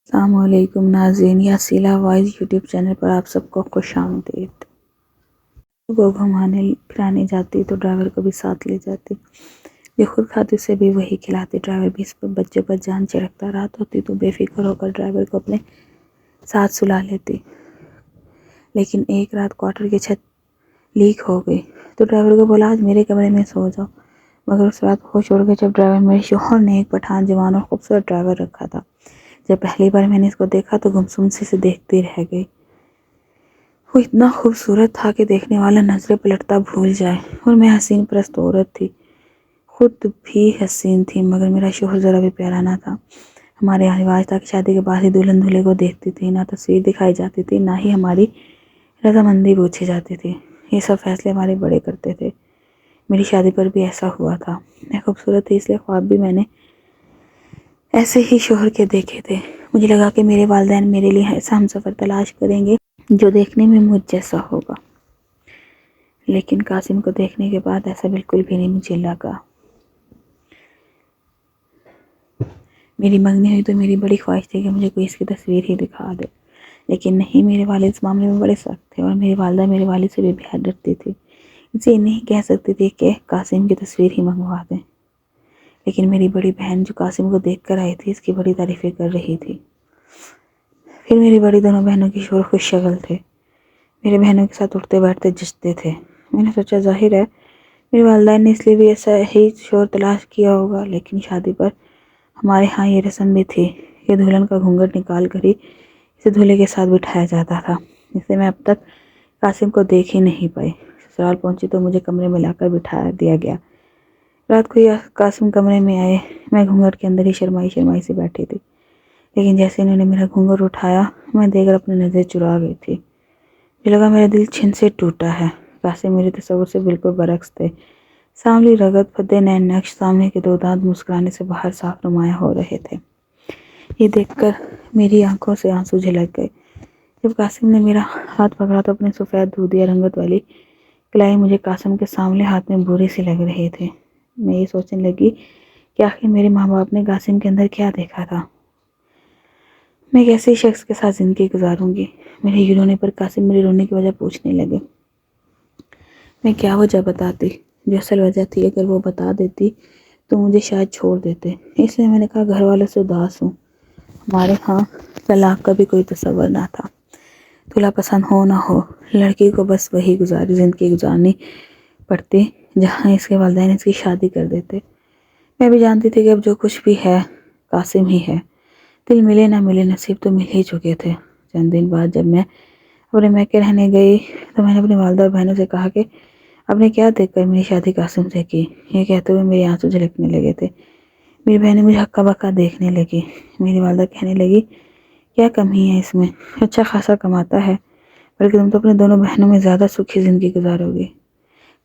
السلام علیکم ناظرین، یاسیلا وائز یوٹیوب چینل پر آپ سب کو خوش آمدید۔ وہ گھمانے پھرانے جاتی تو ڈرائیور کو بھی ساتھ لے جاتی، جو خود کھاتی اسے بھی وہی کھلاتی۔ ڈرائیور بھی اس پر بچے پر جان چھڑکتا، رات ہوتی تو بے فکر ہو کر ڈرائیور کو اپنے ساتھ سلا لیتی۔ لیکن ایک رات کوارٹر کی چھت لیک ہو گئی تو ڈرائیور کو بولا آج میرے کمرے میں سو جاؤ، مگر اس رات ہوش اڑ گئے جب ڈرائیور میرے شوہر نے ایک پٹھان جوان اور خوبصورت ڈرائیور رکھا تھا۔ جب پہلی بار میں نے اس کو دیکھا تو گمسم سے دیکھتی رہ گئی۔ وہ اتنا خوبصورت تھا کہ دیکھنے والا نظریں پلٹتا بھول جائے، اور میں حسین پرست عورت تھی، خود بھی حسین تھی، مگر میرا شوہر ذرا بھی پیارا نہ تھا۔ ہمارے یہاں رواج تھا کہ شادی کے بعد ہی دلہن دولہے کو دیکھتی تھی، نہ تصویر دکھائی جاتی تھی، نہ ہی ہماری رضامندی پوچھی جاتی تھی۔ یہ سب فیصلے ہمارے بڑے کرتے تھے۔ میری شادی پر بھی ایسا ہوا تھا۔ میں خوبصورت تھی، اس لیے خواب بھی میں نے ایسے ہی شوہر کے دیکھے تھے۔ مجھے لگا کہ میرے والدین میرے لیے ایسا ہمسفر تلاش کریں گے جو دیکھنے میں مجھ جیسا ہوگا، لیکن قاسم کو دیکھنے کے بعد ایسا بالکل بھی نہیں مجھے لگا۔ میری منگنی ہوئی تو میری بڑی خواہش تھی کہ مجھے کوئی اس کی تصویر ہی دکھا دے، لیکن نہیں، میرے والد اس معاملے میں بڑے سخت تھے، اور میری والدہ میرے والد سے بھی بہت ڈرتی تھی۔ اسے نہیں کہہ سکتی تھی کہ قاسم کی تصویر ہی منگوا دیں، لیکن میری بڑی بہن جو قاسم کو دیکھ کر آئی تھی اس کی بڑی تعریفیں کر رہی تھی۔ پھر میری بڑی دونوں بہنوں کی شور خوش شگل تھے، میرے بہنوں کے ساتھ اٹھتے بیٹھتے جچتے تھے۔ میں نے سوچا ظاہر ہے میری والدین نے اس لیے بھی ایسا ہی شور تلاش کیا ہوگا، لیکن شادی پر ہمارے ہاں یہ رسم بھی تھی کہ دلہن کا گھونگھٹ نکال کر ہی اسے دولہے کے ساتھ بٹھایا جاتا تھا۔ اس لیے میں اب تک قاسم کو دیکھ ہی نہیں پائی۔ سسرال پہنچی تو مجھے کمرے میں لا کر بٹھا دیا گیا۔ رات کو یہ قاسم کمرے میں آئے، میں گھونگھٹ کے اندر ہی شرمائی شرمائی سے بیٹھی تھی، لیکن جیسے انہوں نے میرا گھونگھٹ اٹھایا میں دیکھ کر اپنی نظر چرا گئی تھی۔ مجھے لگا میرا دل چھن سے ٹوٹا ہے۔ قاسم میرے تصور سے بالکل برعکس تھے۔ سانولی رگت، پھدے نین نقش، سامنے کے دو دانت مسکرانے سے باہر صاف نمایاں ہو رہے تھے۔ یہ دیکھ کر میری آنکھوں سے آنسو جھلک گئے۔ جب قاسم نے میرا ہاتھ پکڑا تو اپنے سفید دودھیا رنگت والی کلائی مجھے قاسم کے سامنے ہاتھ میں بری سی لگ رہے تھے۔ میں یہ سوچنے لگی کہ آخر میرے ماں باپ نے قاسم کے اندر کیا دیکھا تھا؟ میں کیسے شخص کے ساتھ زندگی گزاروں گی؟ میرے یہ رونے پر قاسم میرے رونے کی وجہ پوچھنے لگے۔ میں کیا وجہ بتاتی؟ جو اصل وجہ تھی اگر وہ بتا دیتی تو مجھے شاید چھوڑ دیتے۔ اس لیے میں نے کہا گھر والوں سے اداس ہوں، ہمارے ہاں طلاق کا بھی کوئی تصور نہ تھا۔ دلہا پسند ہو نہ ہو، لڑکی کو بس وہی زندگی گزارنی پڑتی جہاں اس کے والدین اس کی شادی کر دیتے۔ میں بھی جانتی تھی کہ اب جو کچھ بھی ہے قاسم ہی ہے، دل ملے نہ ملے نصیب تو مل ہی چکے تھے۔ چند دن بعد جب میں اپنے میکے رہنے گئی تو میں نے اپنی والدہ اور بہنوں سے کہا کہ آپ نے کیا دیکھ کر میری شادی قاسم سے کی؟ یہ کہتے ہوئے میرے آنسو جھلکنے لگے تھے۔ میری بہنیں مجھے ہکا بکا دیکھنے لگی۔ میری والدہ کہنے لگی کیا کمی ہے اس میں، اچھا خاصا کماتا ہے، بلکہ تم تو اپنے دونوں بہنوں میں زیادہ سکھی زندگی گزارو گی۔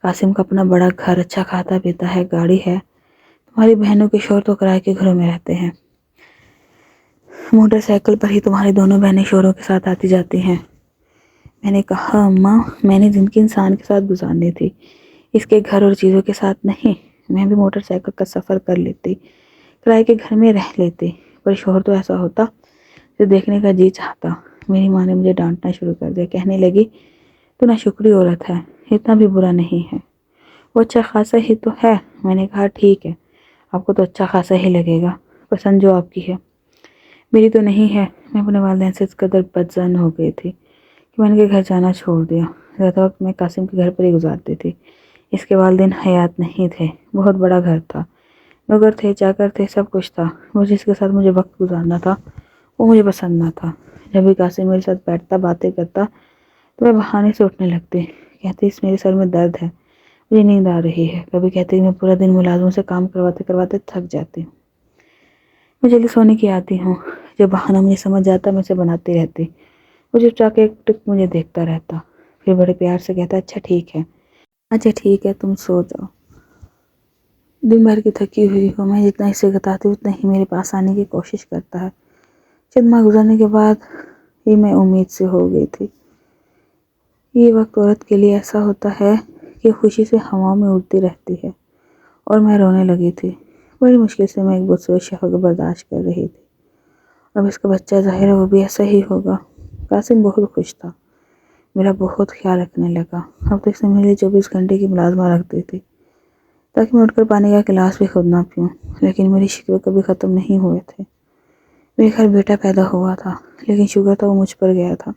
قاسم کا اپنا بڑا گھر، اچھا کھاتا پیتا ہے، گاڑی ہے، تمہاری بہنوں کے شوہر تو کرائے کے گھروں میں رہتے ہیں، موٹر سائیکل پر ہی تمہاری دونوں بہنیں شوہروں کے ساتھ آتی جاتی ہیں۔ میں نے کہا اماں میں نے زندگی انسان کے ساتھ گزارنی تھی، اس کے گھر اور چیزوں کے ساتھ نہیں۔ میں بھی موٹر سائیکل کا سفر کر لیتی، کرائے کے گھر میں رہ لیتی، پر شوہر تو ایسا ہوتا جو دیکھنے کا جی چاہتا۔ میری ماں نے مجھے ڈانٹنا شروع کر دیا، کہنے لگی تو ناشکری عورت ہے، اتنا بھی برا نہیں ہے، وہ اچھا خاصا ہی تو ہے۔ میں نے کہا ٹھیک ہے، آپ کو تو اچھا خاصا ہی لگے گا، پسند جو آپ کی ہے، میری تو نہیں ہے۔ میں اپنے والدین سے اس قدر بدظن ہو گئی تھی کہ میں نے گھر جانا چھوڑ دیا۔ زیادہ وقت میں قاسم کے گھر پر ہی گزارتی تھی۔ اس کے والدین حیات نہیں تھے، بہت بڑا گھر تھا، نوکر تھے، چاکر تھے، سب کچھ تھا، مجھے اس کے ساتھ مجھے وقت گزارنا تھا، وہ مجھے پسند نہ تھا۔ جب بھی قاسم میرے ساتھ بیٹھتا باتیں کرتا تو میں بہانے سے اٹھنے لگتی، کہتی اس میرے سر میں درد ہے، مجھے نیند آ رہی ہے۔ کبھی کہتی میں پورا دن ملازموں سے کام کرواتے کرواتے تھک جاتی ہوں، میں جلدی سونے کی آتی ہوں۔ جب بہانہ مجھے سمجھ جاتا میں اسے بناتی رہتی، وہ چپ چاپ کے ایک ٹک مجھے دیکھتا رہتا، پھر بڑے پیار سے کہتا اچھا ٹھیک ہے تم سو جاؤ، دن بھر کی تھکی ہوئی ہو۔ میں جتنا اسے بتاتی اتنا ہی میرے پاس آنے کی کوشش کرتا ہے۔ چند ماہ گزرنے کے بعد ہی میں امید سے ہو گئی تھی۔ یہ وقت عورت کے لیے ایسا ہوتا ہے کہ خوشی سے ہواؤں میں اڑتی رہتی ہے، اور میں رونے لگی تھی۔ بڑی مشکل سے میں ایک بدسورت شوہر کو برداشت کر رہی تھی، اب اس کا بچہ ظاہر ہے وہ بھی ایسا ہی ہوگا۔ قاسم بہت خوش تھا، میرا بہت خیال رکھنے لگا۔ اب تو اس نے میرے لیے 24 گھنٹے کی ملازمہ رکھ دی تھی تاکہ میں اٹھ کر پانی کا گلاس بھی خود نہ پیوں، لیکن میری شکوے کبھی ختم نہیں ہوئے تھے۔ میرے گھر بیٹا پیدا ہوا تھا، لیکن شکر تھا وہ مجھ پر گیا تھا،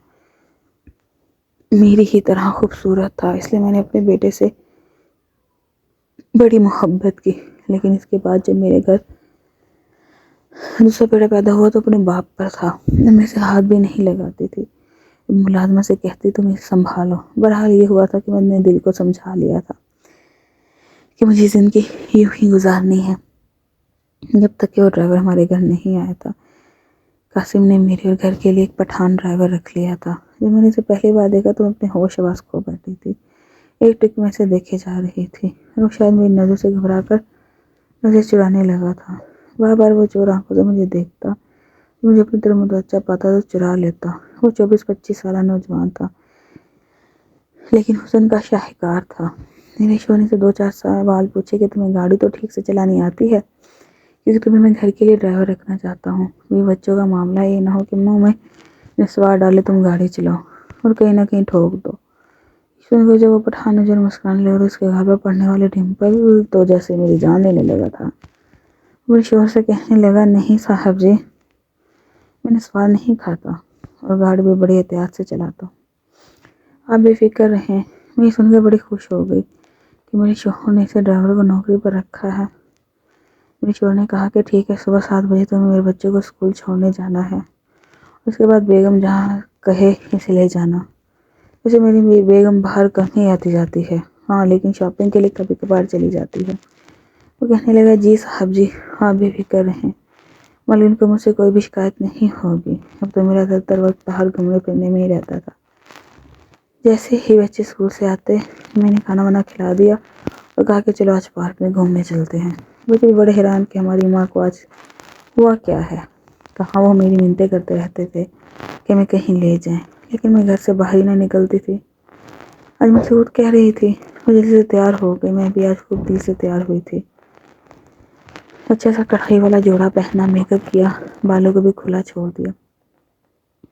میری ہی طرح خوبصورت تھا، اس لیے میں نے اپنے بیٹے سے بڑی محبت کی۔ لیکن اس کے بعد جب میرے گھر دوسرا بیٹا پیدا ہوا تو اپنے باپ پر تھا، میں اسے ہاتھ بھی نہیں لگاتی تھی، ملازمہ سے کہتی تم اسے سنبھالو۔ بہرحال یہ ہوا تھا کہ میں نے دل کو سمجھا لیا تھا کہ مجھے زندگی یوں ہی گزارنی ہے، جب تک کہ وہ ڈرائیور ہمارے گھر نہیں آیا تھا۔ قاسم نے میرے اور گھر کے لیے ایک پٹھان ڈرائیور رکھ لیا تھا۔ جب میں نے اسے پہلی بار دیکھا تو میں اپنے ہوش آواز کھو بیٹھی تھی، ایک ٹک میں اسے دیکھے جا رہی تھی، اور وہ شاید میری نظروں سے گھبرا کر نظر چرانے لگا تھا۔ بار بار وہ چور آنکھوں سے مجھے دیکھتا، مجھے اپنی طرف متوجہ پاتا تو چرا لیتا۔ وہ 24-25 سالہ نوجوان تھا، لیکن حسن کا شاہکار تھا۔ میرے شوہر نے سے 2-4 سوال پوچھے کہ تمہیں گاڑی تو ٹھیک سے چلانی آتی ہے، کیونکہ تمہیں میں گھر کے لیے ڈرائیور رکھنا چاہتا ہوں، یہ بچوں کا معاملہ یہ نہ ہو کہ منہ میں نسوار ڈالے تم گاڑی چلاؤ اور کہیں نہ کہیں ٹھوک دو۔ سن کر جب وہ پٹھان نظر مسکرانے لگا تو اس کے گھر پر پڑنے والے ڈمپل تو جیسے میری جان لینے لگا تھا۔ میرے شوہر سے کہنے لگا نہیں صاحب جی، میں نسوار نہیں کھاتا اور گاڑی بھی بڑی احتیاط سے چلاتا ہوں، آپ بے فکر رہیں۔ میں یہ سن کر بڑی خوش ہو گئی کہ میرے شوہر نے اسے ڈرائیور کو نوکری پر رکھا ہے۔ میرے شوہر نے کہا کہ ٹھیک ہے، صبح 7 بجے تمہیں میرے بچے کو اسکول چھوڑنے جانا ہے، اس کے بعد بیگم جہاں کہے اسے لے جانا۔ ویسے میری بیگم باہر کم ہی آتی جاتی ہے، ہاں لیکن شاپنگ کے لیے کبھی کبھار چلی جاتی ہے۔ وہ کہنے لگا جی صاحب جی، آپ بے فکر رہیں، معلوم کو مجھ سے کوئی بھی شکایت نہیں ہوگی۔ اب تو میرا زیادہ تر وقت باہر گھومنے پھرنے میں ہی رہتا تھا۔ جیسے ہی بچے اسکول سے آتے میں نے کھانا وانا کھلا دیا اور کہا کہ چلو آج پارک میں گھومنے چلتے ہیں۔ بچے بھی بڑے حیران کہ ہماری ماں کو آج ہوا کیا ہے، کہاں وہ میری منتیں کرتے رہتے تھے کہ میں کہیں لے جائیں، لیکن میں گھر سے باہر ہی نہ نکلتی تھی۔ آج مسعود کہہ رہی تھی وہ جلدی سے تیار ہو گئی، میں بھی آج خوب دل سے تیار ہوئی تھی۔ اچھا سا کڑھائی والا جوڑا پہنا، میک اپ کیا، بالوں کو بھی کھلا چھوڑ دیا۔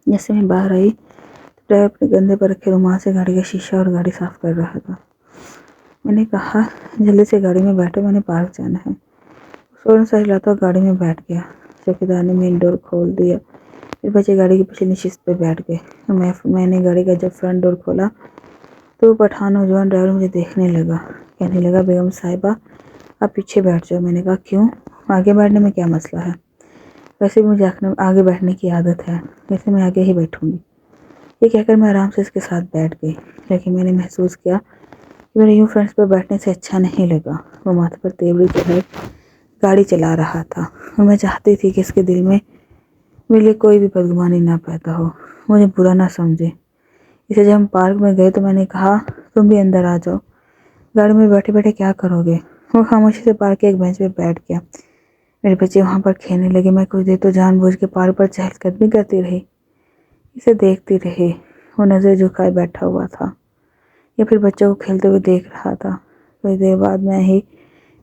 جیسے میں باہر آئی تو ڈرائیور اپنے کندھے پر رکھے رومال سے گاڑی کا شیشہ اور گاڑی صاف کر رہا تھا۔ میں نے کہا جلدی سے گاڑی میں بیٹھو، میں نے پارک جانا ہے۔ فوراً سر ہلاتا اور گاڑی میں بیٹھ گیا۔ چوکیدار نے مین ڈور کھول دیا، پھر بچے گاڑی کی پچھلی نشست پہ بیٹھ گئے۔ میں نے گاڑی کا جب فرنٹ ڈور کھولا تو وہ پٹھان نوجوان ڈرائیور مجھے دیکھنے لگا، کہنے لگا بیگم صاحبہ آپ پیچھے بیٹھ جاؤ۔ میں نے کہا کیوں، آگے بیٹھنے میں کیا مسئلہ ہے، ویسے بھی مجھے آگے بیٹھنے کی عادت ہے، ویسے میں آگے ہی بیٹھوں گی۔ یہ کہہ کر میں آرام سے اس کے ساتھ بیٹھ گئی، لیکن میں نے محسوس کیا کہ میرے یوں فرنٹ پر بیٹھنے سے اچھا نہیں لگا۔ وہ ماتھے پر تیوری چڑھائے گاڑی چلا رہا تھا اور میں چاہتی تھی کہ اس کے دل میں میرے لیے کوئی بھی بدگمانی نہ پیدا ہو، مجھے برا نہ سمجھے۔ اسے جب ہم پارک میں گئے تو میں نے کہا تم بھی اندر آ جاؤ، گاڑی میں بیٹھے بیٹھے کیا کرو گے۔ وہ خاموشی سے پارک کے ایک بینچ پہ بیٹھ گیا۔ میرے بچے وہاں پر کھیلنے لگے، میں کچھ دیر تو جان بوجھ کے پارک پر چہل قدمی کرتی رہی، اسے دیکھتی رہی۔ وہ نظر جھکائے بیٹھا ہوا تھا یا پھر بچوں کو کھیلتے ہوئے دیکھ رہا تھا۔ کچھ دیر بعد میں ہی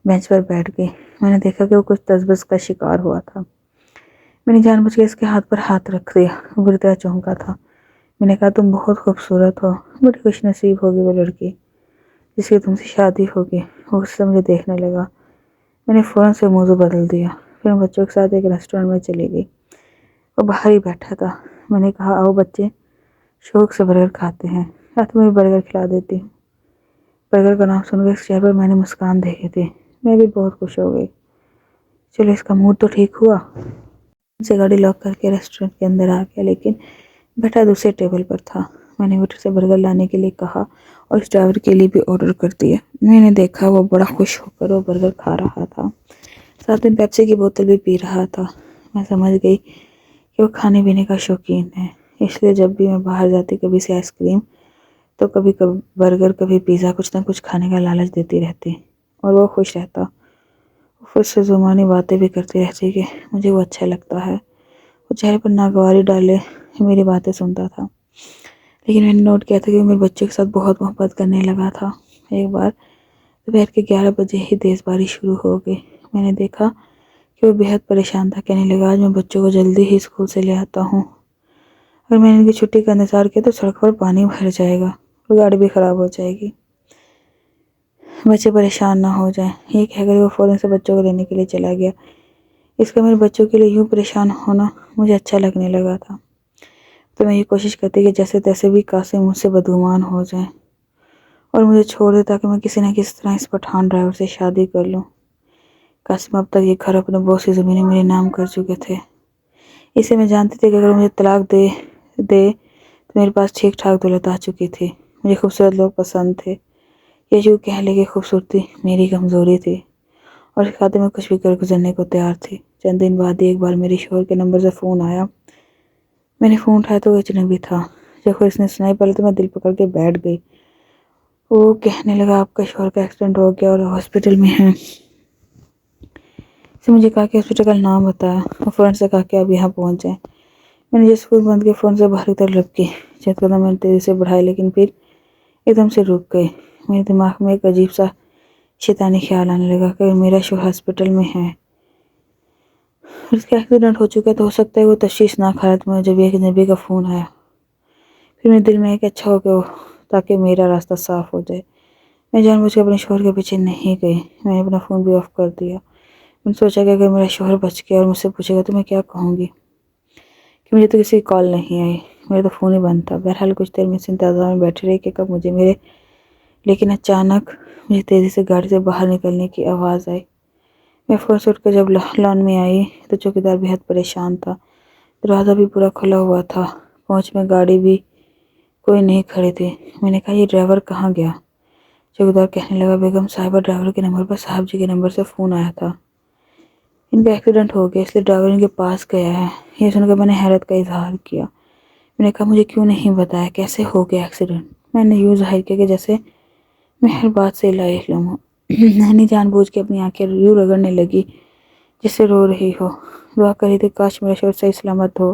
بینچ پر بیٹھ گئی، میں نے دیکھا کہ وہ کچھ تذبذب کا شکار ہوا تھا۔ میں نے جان بوجھ کے اس کے ہاتھ پر ہاتھ رکھ دیا، وہ بری طرح چونکا تھا۔ میں نے کہا تم بہت خوبصورت ہو، بڑی خوش نصیب ہوگی وہ لڑکی جس کی تم سے شادی ہوگی۔ وہ اس سے مجھے دیکھنے لگا، میں نے فوراً سے موضوع بدل دیا، پھر میں بچوں کے ساتھ ایک ریسٹورنٹ میں چلی گئی۔ وہ باہر ہی بیٹھا تھا، میں نے کہا آؤ بچے شوق سے برگر کھاتے ہیں، یا تمہیں بھی برگر کھلا دیتی ہوں۔ برگر کا نام سن کر اس چہرے پر میں نے مسکان دیکھی تھی، میں بھی بہت خوش ہو گئی۔ چلو اس کا موڈ تو ٹھیک ہوا۔ سے گاڑی لاک کر کے ریسٹورنٹ کے اندر آ گیا، لیکن بیٹھا دوسرے ٹیبل پر تھا۔ میں نے ویٹر سے برگر لانے کے لیے کہا اور اس ڈرائیور کے لیے بھی آرڈر کر دیا۔ میں نے دیکھا وہ بڑا خوش ہو کر وہ برگر کھا رہا تھا، ساتھ میں پیپسی کی بوتل بھی پی رہا تھا۔ میں سمجھ گئی کہ وہ کھانے پینے کا شوقین ہے، اس لیے جب بھی میں باہر جاتی کبھی سے آئس کریم تو کبھی برگر، کبھی پیزا، کچھ نہ کچھ کھانے کا لالچ دیتی رہتی اور وہ خوش رہتا۔ وہ خود سے زبانی باتیں بھی کرتی رہتی کہ مجھے وہ اچھا لگتا ہے۔ وہ چہرے پر ناگواری ڈالے میری باتیں سنتا تھا، لیکن میں نے نوٹ کیا تھا کہ وہ میرے بچوں کے ساتھ بہت محبت کرنے لگا تھا۔ ایک بار دوپہر کے 11 بجے ہی تیز بارش شروع ہو گئی۔ میں نے دیکھا کہ وہ بےحد پریشان تھا، کہنے لگا آج میں بچوں کو جلدی ہی اسکول سے لے آتا ہوں، اگر میں نے ان کی چھٹی کا انتظار کیا تو سڑک پر پانی بھر جائے گا اور گاڑی بھی خراب ہو جائے گی، بچے پریشان نہ ہو جائیں۔ یہ کہہ کر وہ فوراً سے بچوں کو لینے کے لیے چلا گیا۔ اس کا میرے بچوں کے لیے یوں پریشان ہونا مجھے اچھا لگنے لگا تھا، تو میں یہ کوشش کرتی کہ جیسے تیسے بھی قاسم مجھ سے بدگمان ہو جائیں اور مجھے چھوڑ دے تاکہ میں کسی نہ کسی طرح اس پٹھان ڈرائیور سے شادی کر لوں۔ قاسم اب تک یہ گھر اپنے بہت سی زمینیں میرے نام کر چکے تھے، اسے میں جانتی تھی کہ اگر مجھے طلاق دے تو میرے پاس ٹھیک ٹھاک دولت آ چکی تھی، مجھے خوبصورت لوگ پسند تھے، یہ جو کہہ لے کہ خوبصورتی میری کمزوری تھی اور اس خاطر میں کچھ بھی کر گزرنے کو تیار تھی۔ چند دن بعد ایک بار میرے شوہر کے نمبر سے فون آیا، میں نے فون اٹھایا تو وہ اجنبی تھا۔ جب اس نے سنائی پہلے تو میں دل پکڑ کے بیٹھ گئی۔ وہ کہنے لگا آپ کا شوہر کا ایکسیڈنٹ ہو گیا اور ہاسپٹل میں ہیں۔ اس نے مجھے کہا کہ ہاسپٹل کا نام بتایا اور فوراً سے کہا کہ آپ یہاں پہنچ جائیں۔ میں نے جس فون بند کے فون سے باہر کی طرف لپکی، چند قدم میں نے تیزی سے بڑھائے لیکن پھر ایک دم سے رک گئی۔ میرے دماغ میں ایک عجیب سا شیطانی خیال آنے لگا کہ میرا شوہر ہاسپٹل میں ہے اور اس کا ایکسیڈنٹ ہو چکا ہے تو ہو سکتا ہے وہ تشویشناک حالت میں جب ایک اجنبی کا فون آیا۔ پھر میرے دل میں ایک اچھا ہو گیا تاکہ میرا راستہ صاف ہو جائے۔ میں جان بوجھ کے اپنے شوہر کے پیچھے نہیں گئی، میں نے اپنا فون بھی آف کر دیا۔ میں نے سوچا کہ اگر میرا شوہر بچ گیا اور مجھ سے پوچھے گا تو میں کیا کہوں گی کہ مجھے تو کسی کی کال نہیں آئی، میرا تو فون ہی بند تھا۔ بہرحال کچھ دیر میں اس انتظار میں بیٹھی رہی کہ کب مجھے ملے، لیکن اچانک مجھے تیزی سے گاڑی سے باہر نکلنے کی آواز آئی۔ میں فوراً سے اٹھ کر جب لان میں آئی تو چوکیدار بہت پریشان تھا، دروازہ بھی پورا کھلا ہوا تھا، پہنچ میں گاڑی بھی کوئی نہیں کھڑی تھی۔ میں نے کہا یہ ڈرائیور کہاں گیا؟ چوکیدار کہنے لگا بیگم صاحبہ ڈرائیور کے نمبر پر صاحب جی کے نمبر سے فون آیا تھا، ان کا ایکسیڈنٹ ہو گیا اس لیے ڈرائیور ان کے پاس گیا ہے۔ یہ سن کر میں نے حیرت کا اظہار کیا۔ میں نے کہا مجھے کیوں نہیں بتایا، کیسے ہو گیا ایکسیڈنٹ؟ میں نے یوں ظاہر کیا کہ جیسے میں ہر بات سے لا علم ہوں۔ میں نے جان بوجھ کے اپنی آنکھیں یوں رگڑنے لگی جسے رو رہی ہو، دعا کری تھی کاش میرا شوہر صحیح سلامت ہو۔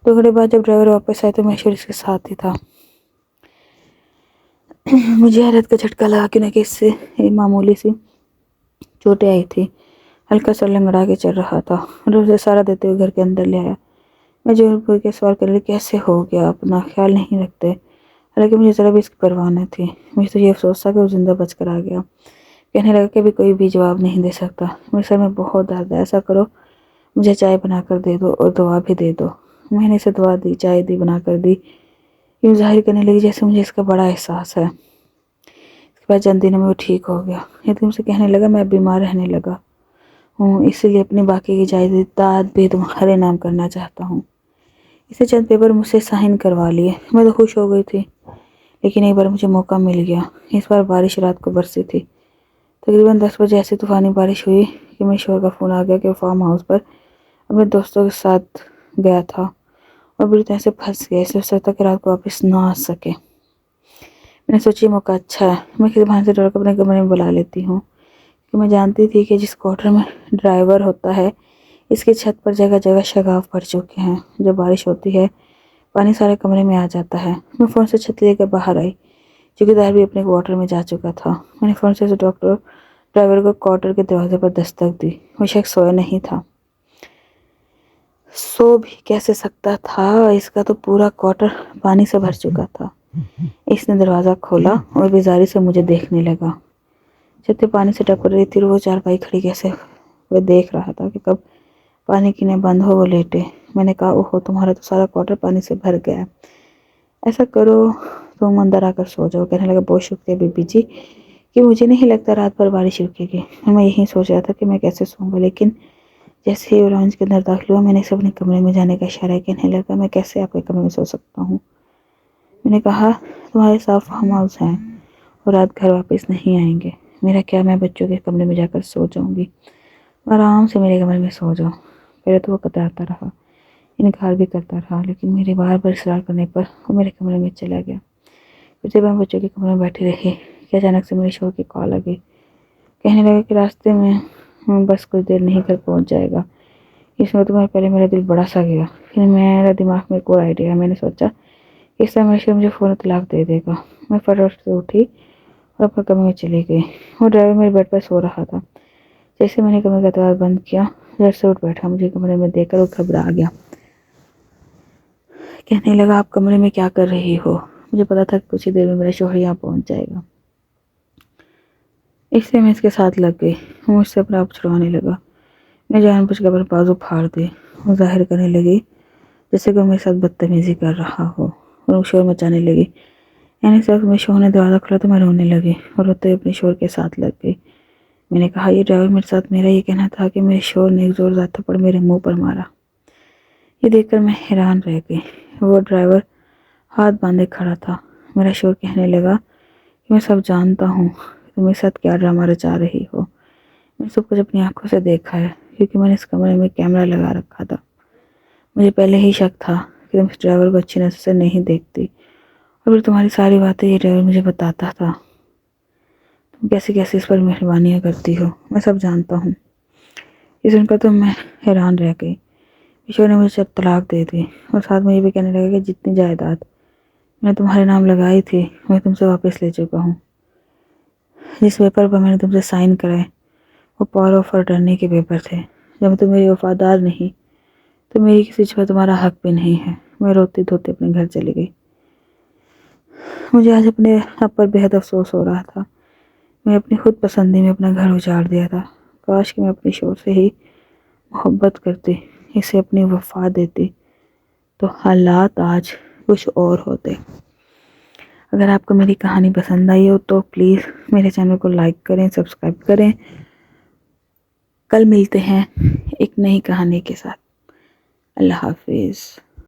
2 گھنٹے بعد جب ڈرائیور واپس آئے تو میرا شوہر اس کے ساتھ ہی تھا۔ مجھے حیرت کا جھٹکا لگا کہ نہ کہ اس سے ایک معمولی سی چوٹیں آئی تھی، ہلکا سا لنگڑا کے چل رہا تھا اور اسے سہارا دیتے ہوئے گھر کے اندر لے آیا۔ میں جوہر پور کے سوال کرنے لگی کیسے ہو گیا، اپنا خیال نہیں رکھتے؟ حالانکہ مجھے ذرا بھی اس کی پرواہ نہ تھی، مجھے تو یہ افسوس تھا کہ وہ زندہ بچ کر آ گیا۔ کہنے لگا کہ ابھی کوئی بھی جواب نہیں دے سکتا، میرے سر میں بہت درد ہے، ایسا کرو مجھے چائے بنا کر دے دو اور دوا بھی دے دو۔ میں نے اسے دوا دی، چائے دی، بنا کر دی، یوں ظاہر کرنے لگی جیسے مجھے اس کا بڑا احساس ہے۔ اس کے بعد چند دنوں میں وہ ٹھیک ہو گیا۔ یکدم سے کہنے لگا میں اب بیمار رہنے لگا ہوں، اس لیے اپنی باقی کی جائیداد بھی تمہارے نام کرنا چاہتا ہوں۔ اس نے چند پیپر مجھ سے سائن کروا لیے، میں تو خوش ہو گئی تھی، لیکن ایک بار مجھے موقع مل گیا۔ اس بار بارش رات کو برسی تھی، تقریباً 10 بجے ایسی طوفانی بارش ہوئی کہ میرے شوہر کا فون آ گیا کہ وہ فارم ہاؤس پر اپنے دوستوں کے ساتھ گیا تھا اور بری طرح سے پھنس گیا، اس لیے ہو سکتا کہ رات کو واپس نہ آ سکے۔ میں نے سوچی موقع اچھا ہے، میں کسی بہانے سے ڈر کر اپنے کمرے میں بلا لیتی ہوں، کہ میں جانتی تھی کہ جس کوارٹر میں ڈرائیور ہوتا ہے اس کی چھت پر جگہ جگہ شگاف پڑ چکے ہیں، جب بارش ہوتی ہے پانی سارے کمرے میں آ جاتا ہے۔ میں فون سے چھت لے کر باہر آئی، چوکیدار بھی اپنے کوارٹر میں جا چکا تھا۔ میں نے فون سے ڈرائیور کو کوارٹر کے دروازے پر دستک دی، وہ شخص سویا نہیں تھا، سو بھی کیسے سکتا تھا، اس کا تو پورا کوارٹر پانی سے بھر چکا تھا۔ اس نے دروازہ کھولا اور بیزاری سے مجھے دیکھنے لگا، چھت پانی سے ٹپک رہی تھی اور وہ چارپائی کھڑی کیسے وہ دیکھ رہا تھا کہ کب پانی گرنا بند ہو وہ لیٹے۔ میں نے کہا اوہو تمہارا تو سارا کوارٹر پانی سے بھر گیا ہے، ایسا کرو تم اندر آ کر سو جاؤ۔ کہنے لگا بہت شکریہ بی بی جی، کہ مجھے نہیں لگتا رات بھر بارش رکے گی، میں یہی سوچ رہا تھا کہ میں کیسے سوؤں گا، لیکن جیسے ہی وہ لاؤنج کے اندر داخل ہوا میں نے اسے اپنے کمرے میں جانے کا اشارہ کیا۔ کہنے لگا میں کیسے آپ کے کمرے میں سو سکتا ہوں؟ میں نے کہا تمہارے ساتھ فارم ہاؤس ہیں اور رات گھر واپس نہیں آئیں گے، میرا کیا میں بچوں کے کمرے میں جا کر سو جاؤں گی، آرام سے میرے کمرے میں سو جاؤ۔ پہلے تو وہ کتراتا رہا، انکار بھی کرتا رہا، لیکن میرے بار بار اصرار کرنے پر وہ میرے کمرے میں چلا گیا۔ پھر جب میں بچوں کے کمرے میں بیٹھی رہی کہ اچانک سے میرے شوہر کی کال آ گئی، کہنے لگا کہ راستے میں بس کچھ دیر نہیں گھر پہنچ جائے گا۔ اس میں تمہیں پہلے میرا دل بڑا سا گیا، پھر میرا دماغ میں ایک اور آئیڈیا، میں نے سوچا کہ اس طرح میرے شوہر مجھے فوراً طلاق دے دے گا۔ میں فٹافٹ سے اٹھی اور اپنے کمرے میں چلی گئی۔ وہ ڈرائیور میرے بیڈ پر سو رہا تھا۔ جیسے میں نے کمرے کا دروازہ بند کیا جھٹ سے اٹھ بیٹھا، مجھے کمرے میں دیکھ کر وہ گھبرا گیا، کہنے لگا آپ کمرے میں کیا کر رہی ہو؟ مجھے پتا تھا کہ کچھ ہی دیر میں میرا شوہر یہاں پہنچ جائے گا، اس لیے میں اس کے ساتھ لگ گئی۔ وہ مجھ سے اپنا آپ چھڑوانے لگا، میں جان بوجھ کر بازو پھاڑ دی، وہ ظاہر کرنے لگی جیسے کہ وہ میرے ساتھ بدتمیزی کر رہا ہو، اور وہ شور مچانے لگی۔ یعنی اس وقت میرے شوہر نے دروازہ کھولا تو میں رونے لگی اور روتے ہوئے اپنے شوہر کے ساتھ لگ گئی۔ میں نے کہا یہ ڈرائیور میرے ساتھ، میرا یہ کہنا تھا کہ میرے شوہر نے ایک زوردار تھپڑ میرے منہ پر مارا۔ یہ دیکھ کر میں حیران رہ گئی، وہ ڈرائیور ہاتھ باندھے کھڑا تھا۔ میرا شوہر کہنے لگا کہ میں سب جانتا ہوں کہ تم میرے ساتھ کیا ڈرامہ رچا رہی ہو، میں نے سب کچھ اپنی آنکھوں سے دیکھا ہے، کیونکہ میں نے اس کمرے میں کیمرہ لگا رکھا تھا۔ مجھے پہلے ہی شک تھا کہ تم اس ڈرائیور کو اچھی نظر سے نہیں دیکھتی، اور پھر تمہاری ساری باتیں یہ ڈرائیور مجھے بتاتا تھا، تم کیسے کیسے اس پر مہربانیاں کرتی ہو، میں سب جانتا ہوں۔ یہ سن کر تو میں حیران رہ گئی۔ ایشور نے مجھے طلاق دے دی اور ساتھ میں یہ بھی کہنے لگا کہ جتنی جائیداد میں نے تمہارے نام لگائی تھی میں تم سے واپس لے چکا ہوں۔ جس پیپر پر میں نے تم سے سائن کرائے وہ پاور آف اٹرنی کے پیپر تھے۔ جب تم میری وفادار نہیں تو میری کسی چیز پر تمہارا حق بھی نہیں ہے۔ میں روتی دھوتی اپنے گھر چلی گئی۔ مجھے آج اپنے آپ پر بے حد افسوس ہو رہا تھا، میں اپنی خود پسندی میں اپنا گھر اجاڑ دیا تھا۔ کاش کہ میں اپنے شوہر سے ہی محبت کرتی، اسے اپنی وفا دیتی تو حالات آج کچھ اور ہوتے۔ اگر آپ کو میری کہانی پسند آئی ہو تو پلیز میرے چینل کو لائک کریں، سبسکرائب کریں۔ کل ملتے ہیں ایک نئی کہانی کے ساتھ۔ اللہ حافظ۔